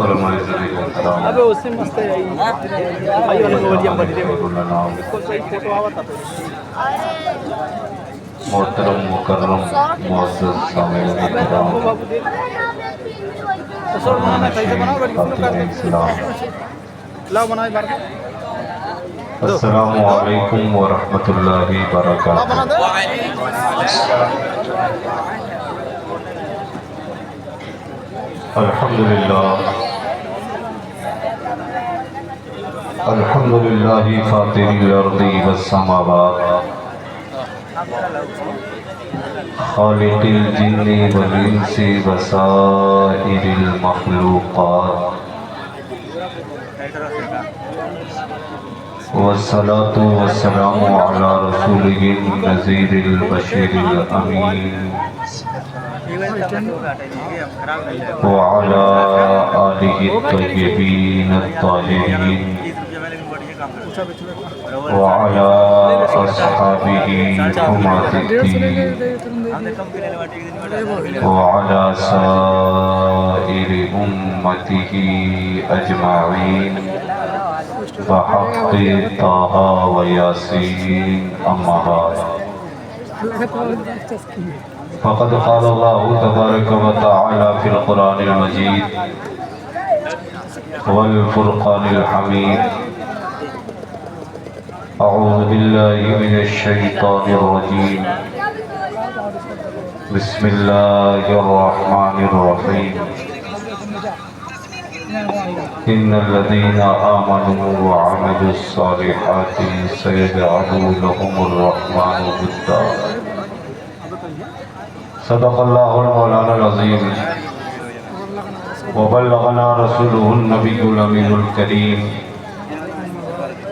علماء عزت و کرام ابے اس سے مست ہے آئیو نے وہ جام بدی بالکل صحیح فوٹو آوا تھا محترم مکرم معزز سامعین کرام بابو دیکھ اصل بنانا کیسے بناؤ گاڑی فل کر دے لا بنائے بار السلام علیکم ورحمۃ اللہ وبرکاتہ الحمدللہ فاطر الارض والسماوات خالق الجن والانس وسائر المخلوقات والصلاة والسلام على رسوله النذير البشير الأمين وعلى آله الطيبين الطاهرين وعلى أصحابه حماة الدين وعلى سائر أمته أجمعين بحق طه وياسين أما بعد فقد قال الله تبارك وتعالى في القرآن المجيد والفرقان الحميد أعوذ بالله من الشيطان الرجيم بسم الله الرحمن الرحيم إن الذين آمنوا وعملوا الصالحات سيجعل لهم الرحمن ودا صدق الله المولانا العظيم وبلغنا رسوله النبي الأمين الكريم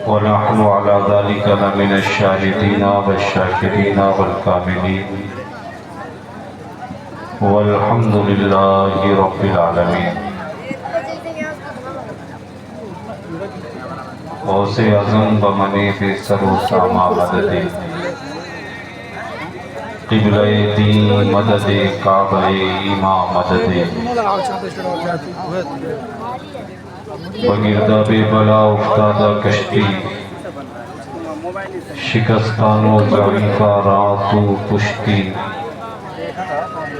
ونحن على ذلك لمن الشاهدين والشاكرين والكاملين والحمد لله رب العالمين غوث اعظم بمنی فی سرو ساما مدد قبلہ دین مدد کعبہ ایمان مدد بگردہ بے بلا افتادہ کشتی شکستانو ضعیفہ راتو پشتی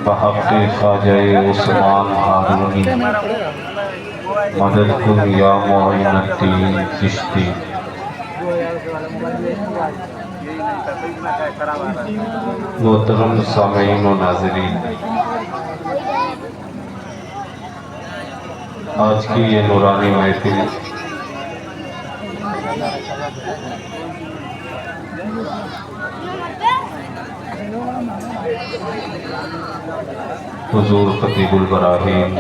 بحق خواجہ عثمان ہارونی مدد کن یا معین الدین چشتی محترم سامعین و ناظرین، آج کی یہ نورانی محفل حضور خطیب البراہیم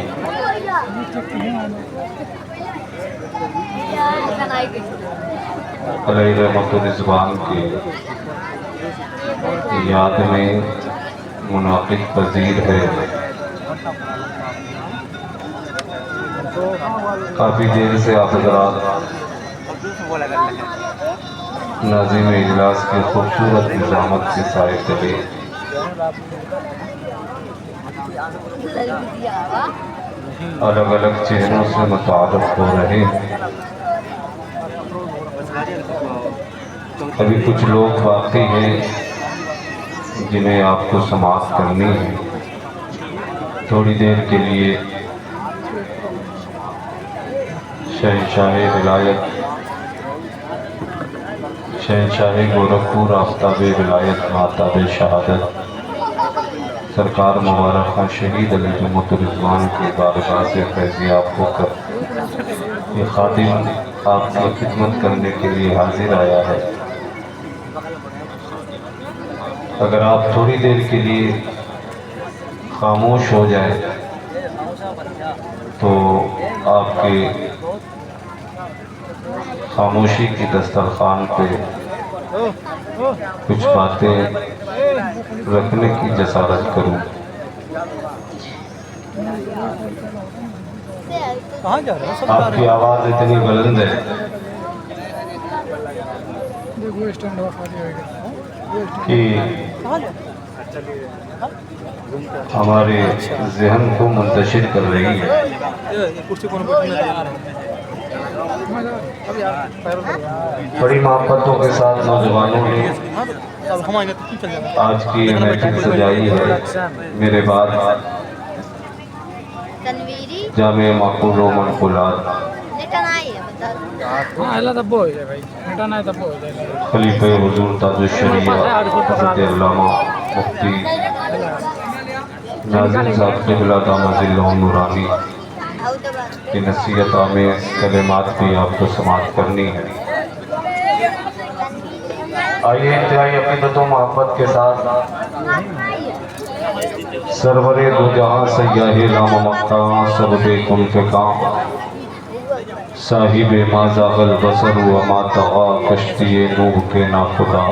علیہ رحمت و رضوان کی یاد میں منعقد پذیر ہے۔ کافی دیر سے آپ حضرات ناظم اجلاس کے خوبصورت نظامت کے سائے تلے الگ الگ چہروں سے متعارف ہو رہے ہیں۔ ابھی کچھ لوگ باقی ہیں جنہیں آپ کو سماعت کرنی ہے۔ تھوڑی دیر کے لیے شہنشاہ ولایت، شہنشاہ گورکھپور آفتاب ولایت ماتاب شہادت سرکار مبارک خان شہید علیہ رحمت رضوان کی بارگاہ سے فیضیاب ہو کر یہ خادم آپ کی خدمت کرنے کے لیے حاضر آیا ہے۔ اگر آپ تھوڑی دیر کے لیے خاموش ہو جائیں تو آپ کے خاموشی کی دسترخوان پہ کچھ باتیں رکھنے کی جسارت کروں۔ آپ کی آواز اتنی بلند ہے کہ ہمارے ذہن کو منتشر کر رہی ہے۔ یہ کرسی کون بیٹھنے بڑی محبتوں کے ساتھ نوجوانوں نے اب ہمارے تو چل جائے آج کی یہ محفل سجائی ہے۔ میرے بعد تنویری جامع معقول و منقولات نٹنا ہی ہے بتا ہاں اللہ تب ہو جائے بھائی نٹنا ہے تب ہو جائے خلیفہ حضور تاج الشریعہ حضرت علامہ مفتی ناظم صاحب قبلہ دامت ظلہ نورانی کی نصیحت آمیز کلمات بھی آپ کو سماعت کرنی ہے۔ آئیے انتہائی عقیدت و محبت کے ساتھ سرور دو جہاں سیاہ لام مقتاں سبب کن فکاں صاحب ما زاغ البصر وما طغى کشتی نوح کے ناخدا۔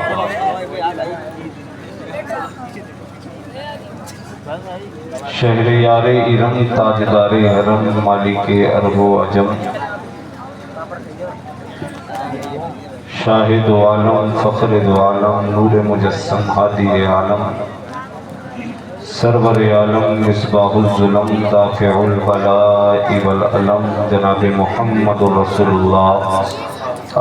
شہر یار ارم تاجدار حرم مالک عرب و عجم شاہد و عالم فخر دو عالم نور مجسم ہادی عالم سرور عالم مصباح الظلم دافع البلاء والعلم جناب محمد رسول اللہ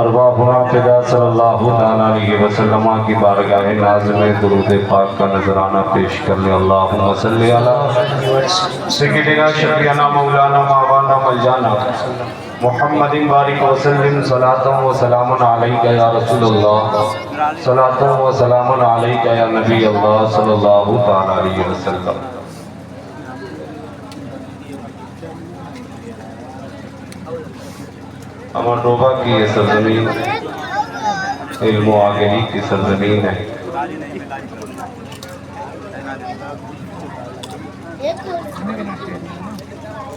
ارواحنا فدا صلی اللہ علیہ وسلم کی بارگاہ ناز میں درود پاک کا نذرانہ پیش کرنے اللہم صلی علی سیدنا شفیعنا مولانا مولانا ملجانا محمد بارک وسلم صلاۃ و سلام علیک یا رسول اللہ صلاۃ و سلام علیک یا نبی اللہ صلی اللہ علیہ وسلم۔ امن روبہ کی یہ سرزمین علم و آگہی کی سرزمین ہے۔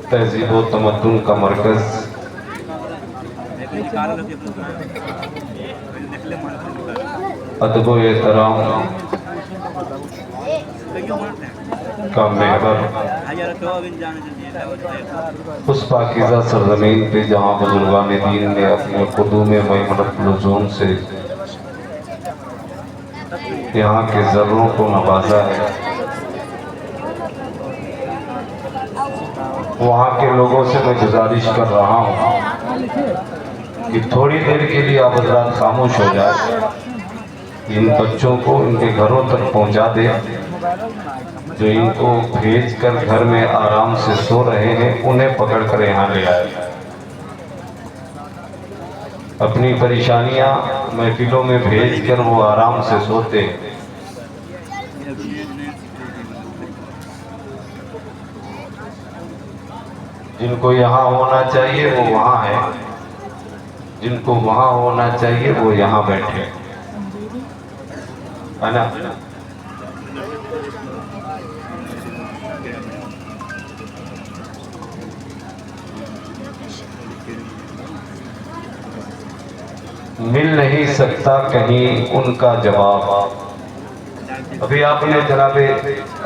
تہذیب و تمدن کا مرکز، ادب و احترام کا محور، اس پاکیزہ سرزمین پہ جہاں بزرگان دین نے اپنے قدوم میمنت لزوم سے یہاں کے ذروں کو نوازا ہے۔ وہاں کے لوگوں سے میں گزارش کر رہا ہوں کہ تھوڑی دیر کے لیے آپ حضرات خاموش ہو جائیں، ان بچوں کو ان کے گھروں تک پہنچا دیں، جو ان کو بھیج کر گھر میں آرام سے سو رہے ہیں انہیں پکڑ کر یہاں لے آئے۔ اپنی پریشانیاں محفلوں میں بھیج کر وہ آرام سے سوتے ہیں۔ جن کو یہاں ہونا چاہیے وہ وہاں ہے، جن کو وہاں ہونا چاہیے وہ یہاں بیٹھے ہے نا۔ مل نہیں سکتا کہیں ان کا جواب۔ ابھی آپ نے جناب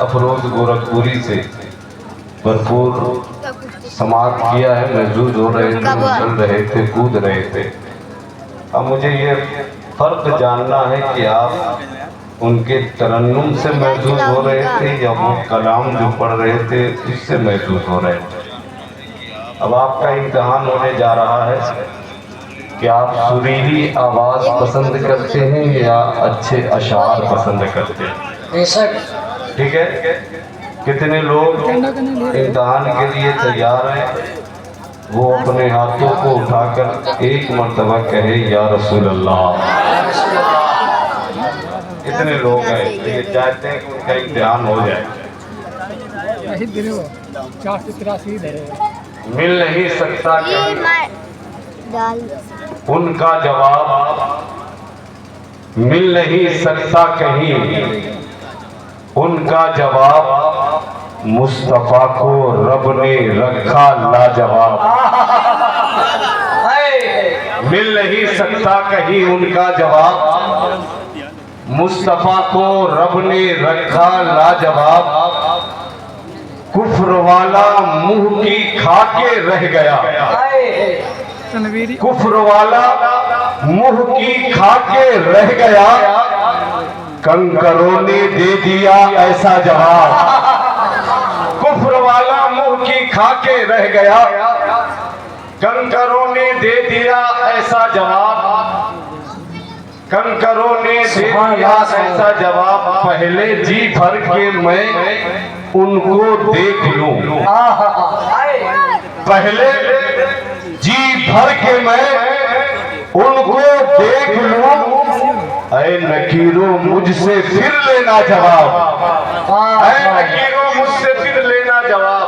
افروز گورکھپوری سے بھرپور سماعت کیا ہے، محظوظ ہو رہے تھے، چل رہے تھے، کود رہے تھے۔ اب مجھے یہ فرق جاننا ہے کہ آپ ان کے ترنم سے محظوظ ہو رہے تھے یا وہ کلام جو پڑھ رہے تھے اس سے محظوظ ہو رہے تھے۔ اب آپ کا امتحان ہونے جا رہا ہے کہ آپ سریلی آواز پسند کرتے ہیں یا اچھے اشعار پسند کرتے ہیں؟ ٹھیک ہے، کتنے لوگ امتحان کے لیے تیار ہیں؟ وہ اپنے ہاتھوں کو اٹھا کر ایک مرتبہ کہے یا رسول اللہ۔ کتنے لوگ ہیں یہ چاہتے ہیں کہ ان کا امتحان ہو جائے؟ مل نہیں سکتا کہ ان کا جواب، مل نہیں سکتا کہیں ان کا جواب، مصطفیٰ کو رب نے رکھا لاجواب۔ مل نہیں سکتا کہیں ان کا جواب، مصطفیٰ کو رب نے رکھا لاجواب۔ کفر والا منہ کی کھا کے رہ گیا، کفر والا منہ کی کھا کے رہ گیا، کنکروں نے دے دیا ایسا جواب، کفر والا منہ کی کھا کے رہ گیا، کنکروں نے دے دیا ایسا جواب، کنکروں نے دے دیا ایسا جواب، پہلے جی بھر کے میں ان کو دیکھ لوں، پہلے جی بھر کے میں ان کو دیکھ لوں، اے نکیرو مجھ سے پھر لینا جواب، اے نکیرو مجھ سے پھر لینا جواب۔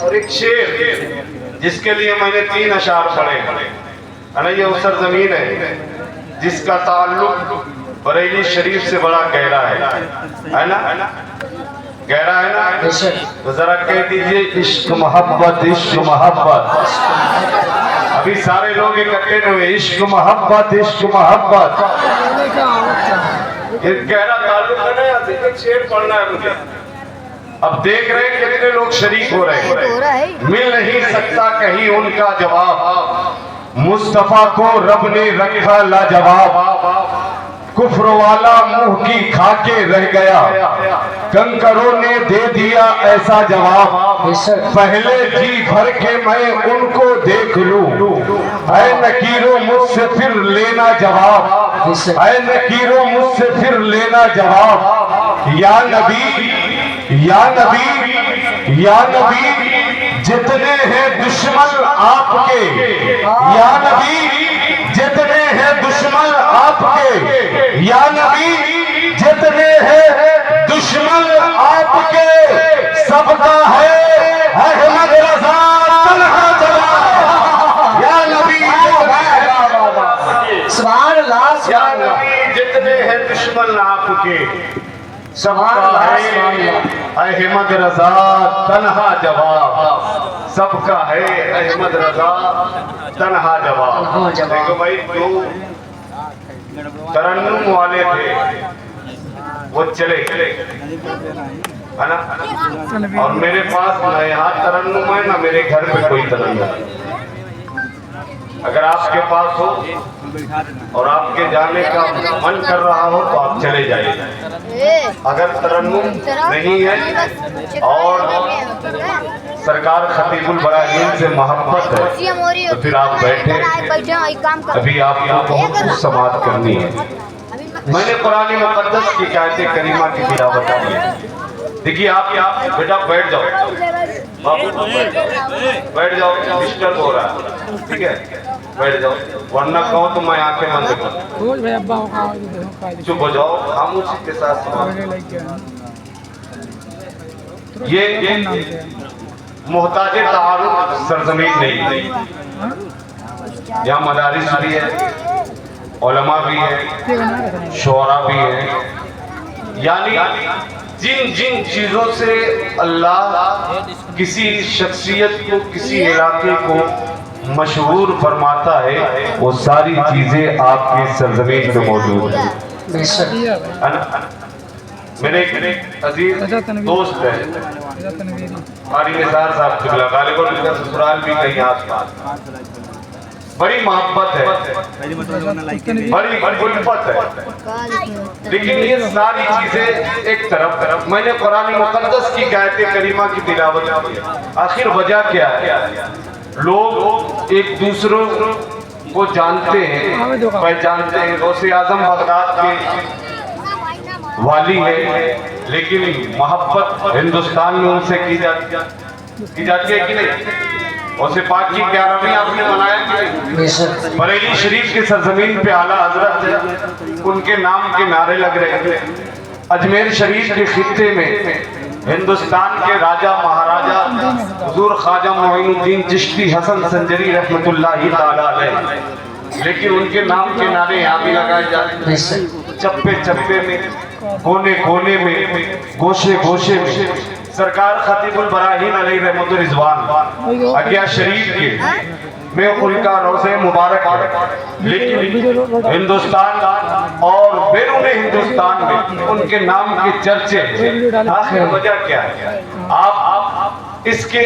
اور ایک شعر جس کے لیے میں نے 3 اشعار پڑھے، یہ وہ سرزمین ہے جس کا تعلق بریلی شریف سے بڑا گہرا ہے نا، گہرا ہے نا، تو ذرا کہہ دیجئے عشق محبت عشق محبت، ابھی سارے لوگ اکٹھے ہوئے، عشق محبت عشق محبت، یہ گہرا تعلق ہے نا، ایک شعر پڑھنا ہے مجھے، اب دیکھ رہے ہیں کتنے لوگ شریک ہو رہے ہیں، مل نہیں سکتا کہیں ان کا جواب، مصطفیٰ کو رب نے رکھا لاجواب، کفر والا منہ کی کھا کے رہ گیا، کنکروں نے دے دیا ایسا جواب، پہلے جی بھر کے میں ان کو دیکھ لوں، اے نکیرو مجھ سے پھر لینا جواب، اے نکیرو مجھ سے پھر لینا جواب، یا نبی یا نبی یا نبی جتنے ہیں دشمن آپ کے، یا نبی جتنے ہیں دشمن آپ کے، یا نبی جتنے ہیں دشمن آپ کے، سب کا ہے احمد رضا تنہا جواب، یا نبی سبحان اللہ، یا نبی جتنے ہیں دشمن آپ کے، سب کا ہے احمد رضا تنہا جواب، سب کا ہے احمد رضا تنہا جواب۔ دیکھو بھائی، جو ترنم والے تھے وہ چلے ہے نا، اور میرے پاس نہ یہاں ترنم ہے نہ میرے گھر پہ کوئی ترنم ہے، اگر آپ کے پاس ہو اور آپ کے جانے کا من کر رہا ہو تو آپ چلے جائیے، اگر ترنم نہیں ہے اور سرکار خطیب البراہیم سے محبت ہے تو پھر آپ بیٹھے، ابھی آپ کو بہت سماعت کرنی ہے۔ میں نے قرآن مقدس کی آیت کریمہ کی تلاوت کی ہے، دیکھیے آپ بیٹا بیٹھ جاؤ، بیٹھ جاؤ، ڈسٹرب ہو رہا ہے، ٹھیک ہے بیٹھ جاؤ، ورنہ کہو تو میں آنکھیں بند کروں، چپ ہو جاؤ، خاموشی کے ساتھ یہ محتاج تعارف سرزمین نہیں، یہاں مدارس بھی ہے، علماء بھی ہے، شعراء بھی ہے، یعنی جن جن چیزوں سے اللہ کسی شخصیت کو کسی علاقے کو مشہور فرماتا ہے وہ ساری چیزیں آپ کی سرزمین پہ موجود ہیں۔ میرے ایک عزیز دوست ہے قاری نثار صاحب قبلہ، غالباً ان کا سسرال بھی کہیں آس پاس، بڑی محبت ہے، بڑی الفت ہے، لیکن یہ ساری چیزیں ایک طرف، میں نے قرآن مقدس کی آیت کریمہ کی تلاوت کی، آخر وجہ کیا ہے؟ لوگ ایک دوسروں کو جانتے ہیں، پہچانتے ہیں، غوث اعظم بغداد کے والی ہے، لیکن محبت ہندوستان میں ان سے کی جاتی ہے کہ نہیں؟ اسے پاک کی 11ویں آپ نے منایا کہ بریلی شریف کی سرزمین پہ اعلیٰ حضرت ان کے نام کے نعرے لگ رہے تھے، اجمیر شریف کے خطے میں ہندوستان کے راجہ مہاراجہ حضور خواجہ معین الدین چشتی حسن سنجری رحمت اللہ تعالیٰ علیہ، لیکن ان کے نام کے نعرے یہاں بھی لگائے جاتے ہیں، چپے چپے میں، کونے کونے میں، گوشے گوشے میں، سرکار خطیب البراہیم علیہ رحمت رضوان اگیا شریف کے میں ان کا روضہ مبارک ہے، لیکن ہندوستان اور بیرون ہندوستان میں ان کے نام کے چرچے، آخر وجہ کیا ہے؟ آپ اس کے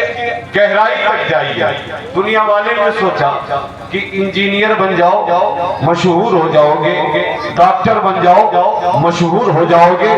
گہرائی تک جائیے. دنیا والے نے سوچا کہ انجینئر بن جاؤ مشہور ہو جاؤ گے, ڈاکٹر بن جاؤ مشہور ہو جاؤ گے,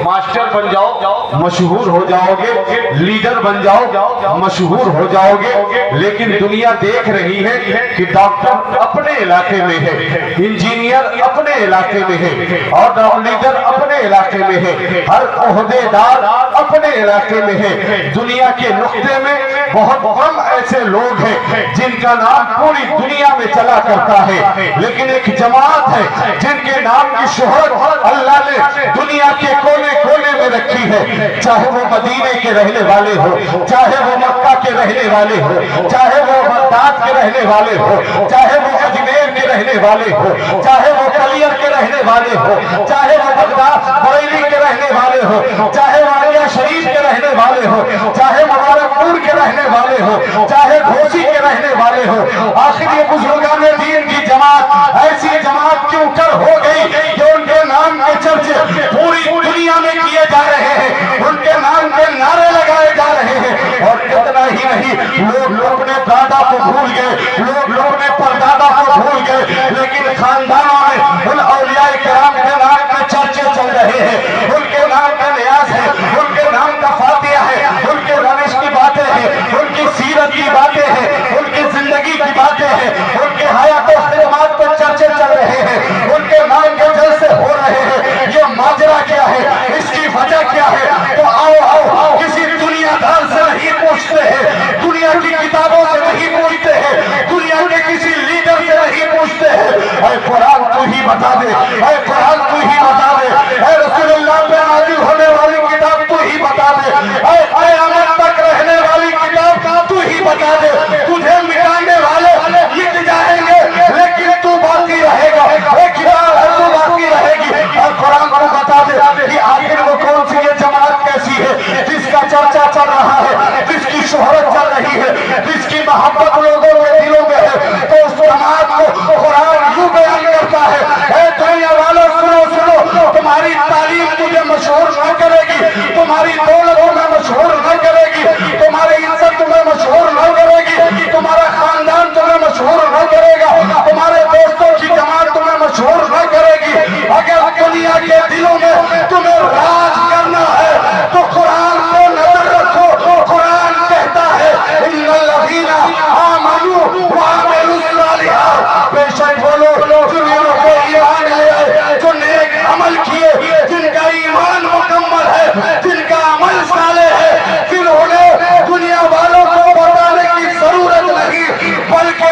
ماسٹر بن جاؤ مشہور ہو جاؤ گے, لیڈر بن جاؤ مشہور ہو جاؤ گے. لیکن دنیا دیکھ رہی ہے کہ ڈاکٹر اپنے علاقے میں ہے, انجینئر اپنے علاقے میں ہے, اور لیڈر اپنے علاقے میں ہے, ہر عہدے دار اپنے علاقے میں ہے. دنیا کے نقطے میں بہت کم ایسے لوگ ہیں جن کا نام پوری دنیا میں چلا کرتا ہے, لیکن ایک جماعت ہے جن کے نام کی شہرت اللہ نے دنیا کے کونے کونے میں رکھی ہے. چاہے وہ مدینے کے رہنے والے ہو, چاہے وہ مکہ کے رہنے والے ہو, چاہے وہ بغداد کے رہنے والے ہو, چاہے وہ اجمیر کے رہنے والے ہو, چاہے وہ کلیر کے رہنے والے ہو, چاہے وہ بغداد بریلی کے رہنے والے ہو, چاہے وہ علیہ شریف کے رہنے والے ہو, چاہے مبارک پور کے رہنے والے ہو, چاہے گھوسی کے رہنے والے ہو. آخر یہ بزرگان دین کی جماعت ایسی جماعت کیوں کر ہو گئی کہ ان کے نام کے چرچے پوری دنیا میں کیے جا رہے ہیں, ان کے نام کے نعرے لگائے جا رہے ہیں. اور اتنا ہی نہیں, لوگ اپنے دادا کو بھول گئے, لوگ اپنے پردادا کو بھول گئے, لیکن خاندانوں میں ان اولیاء کرام کے نام کے چرچے چل رہے ہیں. ان کے نام کا نیاز ہے, ان کے نام کا فاتحہ ہے, ان کے روش کی باتیں ہیں, ان کی سیرت کی باتیں ہیں, ان کی زندگی کی باتیں ہیں, ان کے حیات و خدمات پر چرچے چل رہے ہیں, ان کے نام کے جلسے ہو رہے ہیں. یہ ماجرا کیا ہے, اس کی وجہ کیا ہے؟ تو آؤ کسی دنیا دار سے نہیں پوچھتے ہیں, دنیا کی کتابوں سے نہیں پوچھتے ہیں, دنیا کے کسی لیڈر سے نہیں پوچھتے ہیں. اے قرآن تو ہی بتا دے, اے قرآن تو ہی بتا دے, اے رسول اللہ پہ نازل ہونے والی کتاب تو ہی بتا دے, اے قیامت تک رہنے والی کتاب تو ہی بتا دے. تجھے مٹانے والے مٹ جائیں گے لیکن تو باقی رہے گا, ایک کتاب ہے تو باقی رہے گی. اور قرآن کو بتا دے کہ آخر وہ کون سی یہ جماعت کیسی ہے جس کا چرچا چل رہا ہے, جس کی شہرت چل رہی ہے, جس کی محبت لوگوں کے دلوں میں ہے. تو اس جماعت کو قرآن یوں بیان کرتا ہے, اے دنیا والوں سنو سنو, تمہاری تعلیم تجھے مشہور نہ کرے گی, تمہاری دولت تمہیں مشہور نہ کرے گی, تمہاری عزت تمہیں مشہور نہ کرے گی, تمہارا خاندان تمہیں مشہور نہ کرے گا, تمہارے دوستوں کی جماعت تمہیں مشہور نہ کرے گی. اگر دنیا کے دلوں میں تمہیں راج کرنا ہے تو قرآن کو نظر رکھو. قرآن کہتا ہے ان الذین آمنوا وعملوا الصالحات, بے شک وہ لوگ جنہوں کو ایمان لے آئے, جو نیک عمل کیے, جن کا ایمان مکمل ہے, جن کا عمل صالح ہے, پھر انہیں دنیا والوں کو بتانے کی ضرورت نہیں, بلکہ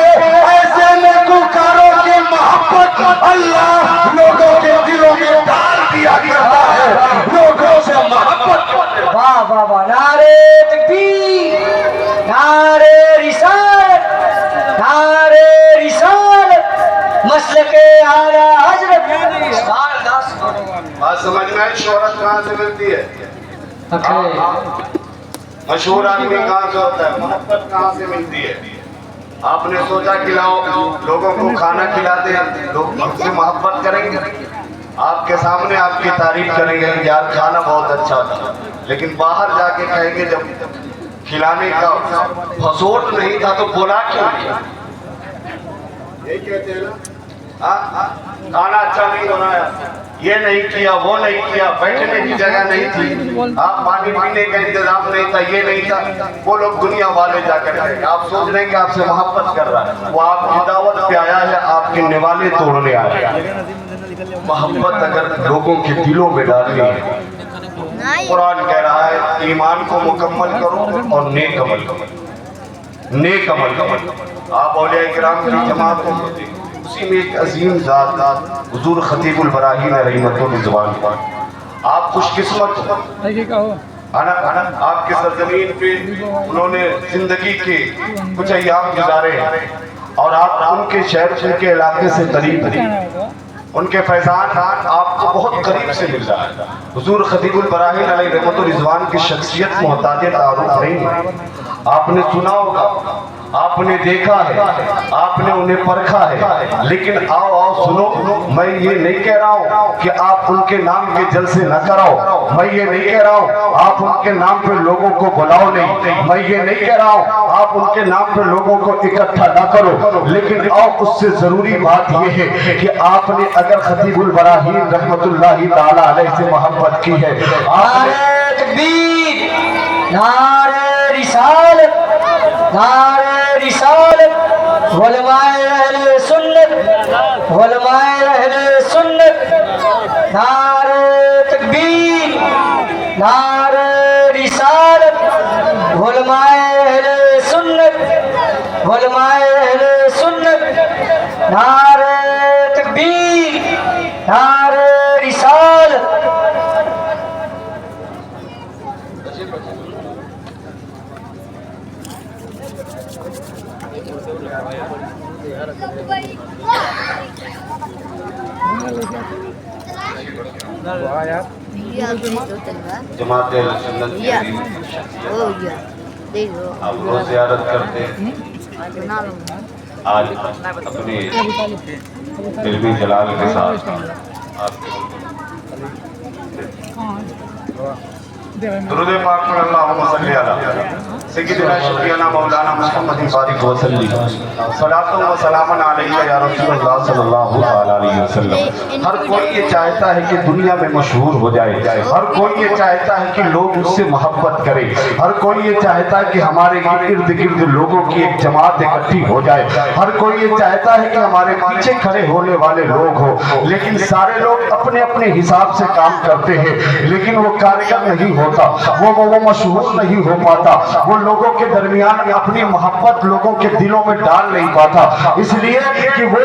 ایسے نیکوکاروں کی محبت اللہ لوگوں کے دلوں میں ڈال دیا کرتا ہے, لوگوں سے محبت. واہ واہ واہ, نعرے تکبیر, نعرے رسالت, نعرے رسالت, مسلک اعلیٰ حضرت. بات سمجھ میں آئی, شہرت کہاں سے ملتی ہے, مشہور آدمی کہاں سے ہوتا ہے, محبت کہاں سے ملتی ہے. آپ نے سوچا کھلاؤ, لوگوں کو کھانا کھلاتے ہیں, لوگ ہم سے محبت کریں گے, آپ کے سامنے آپ کی تعریف کریں گے, یار کھانا بہت اچھا تھا, لیکن باہر جا کے کہیں گے جب کھلانے کا حصول نہیں تھا تو بولا کیوں نہیں. یہ کہتے ہیں نا, کھانا اچھا نہیں بنایا, یہ نہیں کیا, وہ نہیں کیا, بیٹھنے کی جگہ نہیں تھی, آپ پانی پینے کا انتظام نہیں تھا, یہ نہیں تھا. وہ لوگ دنیا والے جا کر کہیں گے, آپ سوچ رہے ہیں کہ آپ سے محبت کر رہا ہے, وہ آپ کی دعوت پہ آیا ہے, آپ کے نوالے توڑنے آیا ہے. محبت اگر لوگوں کے دلوں میں ڈالنی ہے, قرآن کہہ رہا ہے ایمان کو مکمل کرو اور نیک عمل کرو, نیک عمل کرو. آپ اولیاء کرام کی جماعت کو اسی میں ایک عظیم ذات حضور خطیب البراہیم رحمۃ اللہ, آپ خوش قسمت آپ کے سرزمین پہ انہوں نے زندگی کے کچھ ایام گزارے ہیں, اور آپ ان کے شہر, ان کے علاقے سے قریب ہیں, ان کے فیضان آپ کو بہت قریب سے مل رہا ہے. حضور خطیب البراہیم علیہ رحمۃ الرضوان کی شخصیت محتاج تعارف نہیں ہے, آپ نے سنا ہوگا، آپ نے دیکھا ہے، آپ نے انہیں پرکھا ہے، لیکن آؤ سنو، میں یہ نہیں کہہ رہا ہوں کہ آپ ان کے نام کے جلسے نہ کراؤ، میں یہ نہیں کہہ رہا ہوں آپ ان کے نام پہ لوگوں کو بلاؤ نہیں، میں یہ نہیں کہہ رہا ہوں آپ ان کے نام پہ لوگوں کو اکٹھا نہ کرو، لیکن اس سے ضروری بات یہ ہے کہ آپ نے اگر خطیب البراہیم رحمت اللہ تعالی علیہ سے محبت کی ہے، نعرہ تکبیر، نعرہ رسالت، نعرہ رسالت، علماء اہل سنت، علماء اہل سنت، نعرہ تکبیر، نعرہ رسالت، علماء اہل سنت، علماء اہل سنت، نعرہ تکبیر، نعرہ رسالت۔ جماعت اہل سنت کی ہو گیا دیکھ لو آپ روز زیارت کرتے ہیں، بنا لوں آج اپنے علمی جلال کے ساتھ آپ کے درود پاک پر اللہم صلی علی سیدنا شفیعنا مولانا محمد بارک وسلم صلاۃ و سلام علیہ یا رسول اللہ صلی اللہ علیہ وسلم۔ ہر کوئی یہ چاہتا ہے کہ دنیا میں مشہور ہو جائے، ہر کوئی یہ چاہتا ہے کہ لوگ اس سے محبت کریں، ہر کوئی یہ چاہتا ہے کہ ہمارے ارد گرد لوگوں کی ایک جماعت اکٹھی ہو جائے، ہر کوئی یہ چاہتا ہے کہ ہمارے پیچھے کھڑے ہونے والے لوگ ہو، لیکن سارے لوگ اپنے اپنے حساب سے کام کرتے ہیں، لیکن وہ کارگر نہیں ہوتا، وہ مشہور نہیں ہو پاتا، وہ لوگوں کے درمیان اپنی محبت لوگوں کے دلوں میں ڈال نہیں پاتا، اس لیے کہ وہ